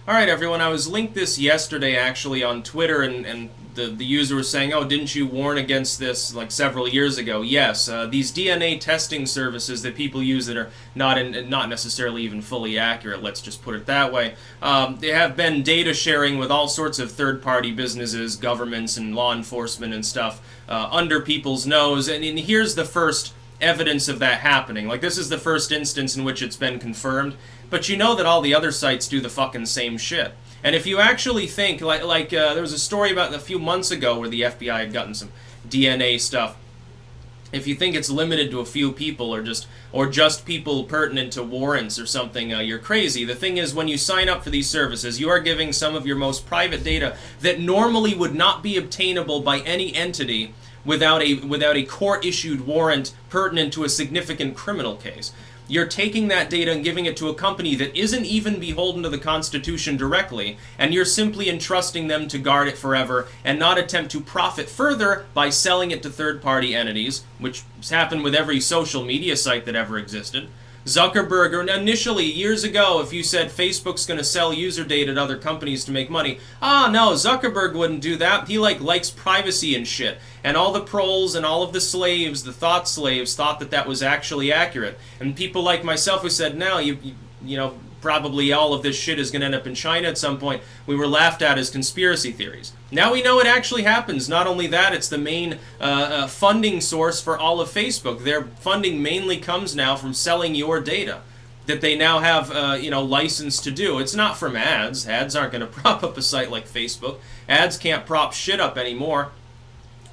All right, everyone. I was linked this yesterday actually on Twitter, and the user was saying, "Oh, didn't you warn against this like several years ago?" Yes, these DNA testing services that people use that are not necessarily even fully accurate. Let's just put it that way. They have been data sharing with all sorts of third-party businesses, governments, and law enforcement and stuff under people's nose. And here's the first evidence of that happening. Like, this is the first instance in which it's been confirmed. But you know that all the other sites do the fucking same shit. And if you actually think, there was a story about a few months ago where the FBI had gotten some DNA stuff. If you think it's limited to a few people or just people pertinent to warrants or something, you're crazy. The thing is, when you sign up for these services, you are giving some of your most private data that normally would not be obtainable by any entity without a court-issued warrant pertinent to a significant criminal case. You're taking that data and giving it to a company that isn't even beholden to the Constitution directly, and you're simply entrusting them to guard it forever and not attempt to profit further by selling it to third-party entities, which has happened with every social media site that ever existed. Zuckerberg, or initially, years ago, if you said Facebook's going to sell user data to other companies to make money, no, Zuckerberg wouldn't do that. He likes privacy and shit. And all the proles and all of the slaves, the thought slaves, thought that was actually accurate. And people like myself who said, no, you know, probably all of this shit is going to end up in China at some point, we were laughed at as conspiracy theories. Now we know it actually happens. Not only that, it's the main funding source for all of Facebook. Their funding mainly comes now from selling your data that they now have license to do. It's not from ads. Ads aren't going to prop up a site like Facebook. Ads can't prop shit up anymore.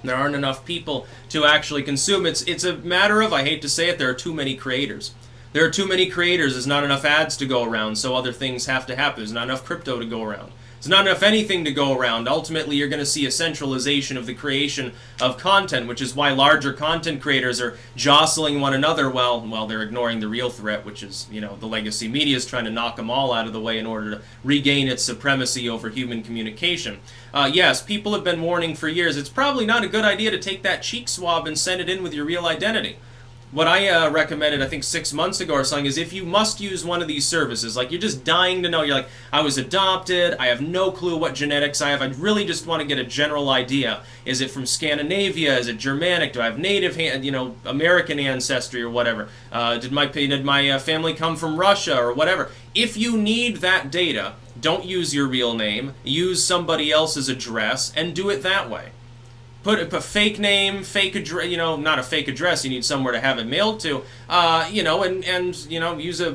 There aren't enough people to actually consume. It's a matter of, I hate to say it, there are too many creators. There are too many creators. There's not enough ads to go around, so other things have to happen. There's not enough crypto to go around. There's not enough anything to go around. Ultimately, you're going to see a centralization of the creation of content, which is why larger content creators are jostling one another while they're ignoring the real threat, which is, the legacy media is trying to knock them all out of the way in order to regain its supremacy over human communication. Yes, people have been warning for years. It's probably not a good idea to take that cheek swab and send it in with your real identity. What I recommended, I think 6 months ago or something, is if you must use one of these services, like you're just dying to know, you're like, I was adopted, I have no clue what genetics I have, I really just want to get a general idea. Is it from Scandinavia? Is it Germanic? Do I have native, American ancestry or whatever? Did my family come from Russia or whatever? If you need that data, don't use your real name, use somebody else's address, and do it that way. Put a fake name, fake address, not a fake address, you need somewhere to have it mailed to, and use a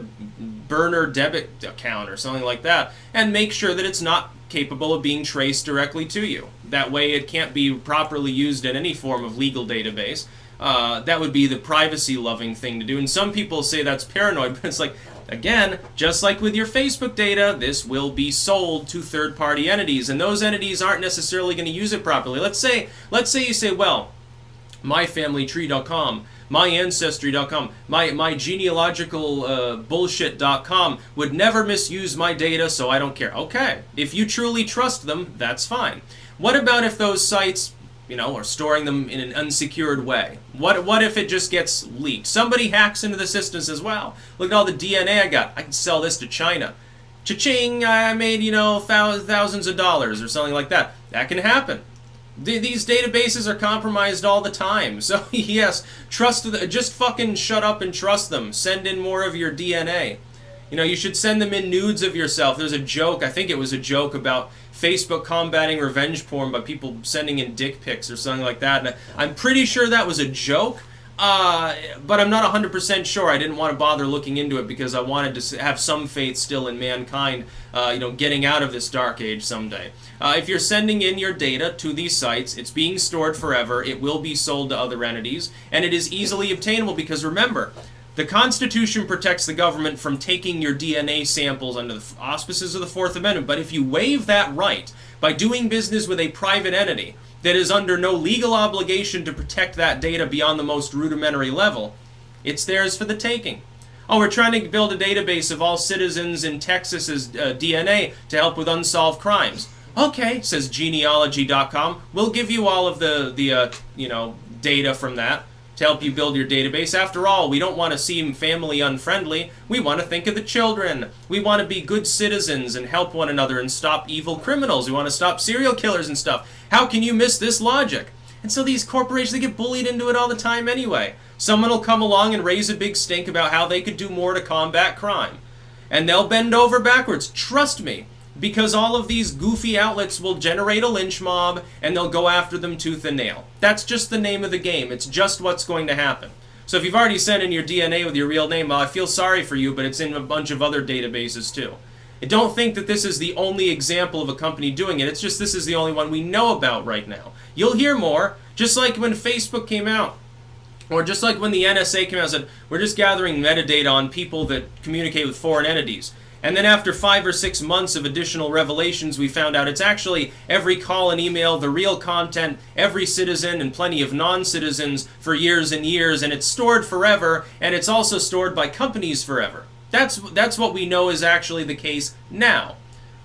burner debit account or something like that, and make sure that it's not capable of being traced directly to you. That way it can't be properly used in any form of legal database. That would be the privacy-loving thing to do, and some people say that's paranoid, but it's like, again, just like with your Facebook data, this will be sold to third-party entities, and those entities aren't necessarily going to use it properly. Let's say you say, well, myfamilytree.com, myancestry.com, my genealogical bullshit.com would never misuse my data, so I don't care. Okay, if you truly trust them, that's fine. What about if those sites or storing them in an unsecured way? What if it just gets leaked? Somebody hacks into the system and says, wow, look at all the DNA I got. I can sell this to China. Cha-ching, I made, thousands of dollars or something like that. That can happen. These databases are compromised all the time. So, yes, just fucking shut up and trust them. Send in more of your DNA. You should send them in nudes of yourself. There's a joke, I think it was a joke about Facebook combating revenge porn by people sending in dick pics or something like that. And I'm pretty sure that was a joke, but I'm not 100% sure. I didn't want to bother looking into it because I wanted to have some faith still in mankind, getting out of this dark age someday. If you're sending in your data to these sites, it's being stored forever. It will be sold to other entities, and it is easily obtainable because, remember, the Constitution protects the government from taking your DNA samples under the auspices of the Fourth Amendment, but if you waive that right by doing business with a private entity that is under no legal obligation to protect that data beyond the most rudimentary level, it's theirs for the taking. Oh, we're trying to build a database of all citizens in Texas's DNA to help with unsolved crimes. Okay, says genealogy.com, we'll give you all of the data from that. to help you build your database. After all, we don't want to seem family unfriendly. We want to think of the children. We want to be good citizens and help one another and stop evil criminals. We want to stop serial killers and stuff. How can you miss this logic? And so these corporations, they get bullied into it all the time anyway. Someone will come along and raise a big stink about how they could do more to combat crime. And they'll bend over backwards. Trust me. Because all of these goofy outlets will generate a lynch mob and they'll go after them tooth and nail. That's just the name of the game. It's just what's going to happen. So if you've already sent in your DNA with your real name, well, I feel sorry for you, but it's in a bunch of other databases too. And don't think that this is the only example of a company doing it. It's just this is the only one we know about right now. You'll hear more, just like when Facebook came out. Or just like when the NSA came out and said, we're just gathering metadata on people that communicate with foreign entities. And then after 5 or 6 months of additional revelations, we found out it's actually every call and email, the real content, every citizen and plenty of non-citizens for years and years, and it's stored forever, and it's also stored by companies forever. That's what we know is actually the case now.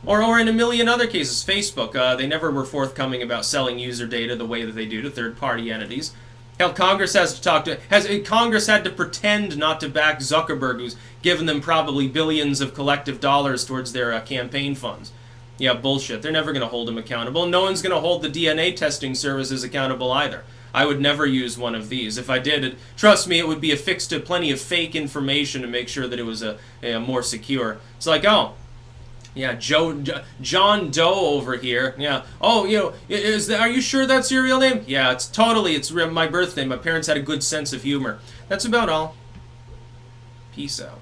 Or in a million other cases, Facebook, they never were forthcoming about selling user data the way that they do to third-party entities. Hell, Congress has to talk to... Congress had to pretend not to back Zuckerberg, who's given them probably billions of collective dollars towards their campaign funds. Yeah, bullshit. They're never going to hold him accountable. No one's going to hold the DNA testing services accountable either. I would never use one of these. If I did, trust me, it would be affixed to plenty of fake information to make sure that it was more secure. It's like, oh... Yeah, John Doe over here. Yeah. Oh, you know, are you sure that's your real name? Yeah, it's my birth name. My parents had a good sense of humor. That's about all. Peace out.